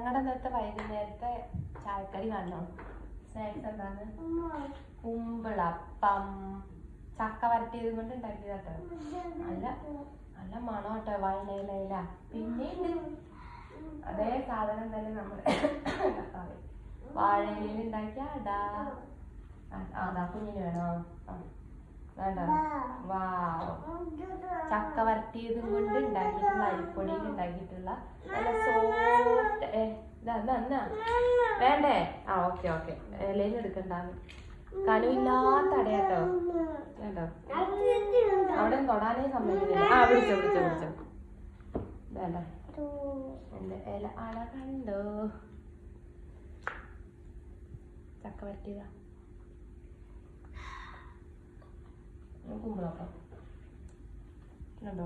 ഞങ്ങളുടെ ഇന്നത്തെ വൈകുന്നേരത്തെ ചായക്കടി കാണണം. സ്നാക്സ് എന്താണ്? കുമ്പിളപ്പം ചക്ക വരട്ടിയത് കൊണ്ട് ഉണ്ടാക്കിയതാട്ടോ. നല്ല നല്ല മണം കേട്ടോ വാഴയില. പിന്നെയുണ്ട് അതേ സാധനം തന്നെ നമ്മള് വാഴയിലയിൽ ഉണ്ടാക്കിയ അതാ കുഞ്ഞിന് വേണോ? വേണ്ട. വാ ചക്ക വരട്ടിയതും കൊണ്ട് ഉണ്ടാക്കിയിട്ടുള്ള അരിപ്പൊടിയിൽ ഉണ്ടാക്കിയിട്ടുള്ള നല്ല സോഫ്റ്റ് എന്നാ വേണ്ടേ? ഓക്കെ ഇലയിൽ എടുക്കണ്ടാന്ന്. കനുവില്ലാത്ത അടയാട്ടോ കേട്ടോ. അവിടെ തൊടാനേ സമ്മതിക്കുന്നില്ല. വിളിച്ചോ വേണ്ട. എന്റെ ഇല അട കണ്ടോ? ചക്ക വരട്ടിയതാ. കുമ്പളപ്പം കണ്ടോ?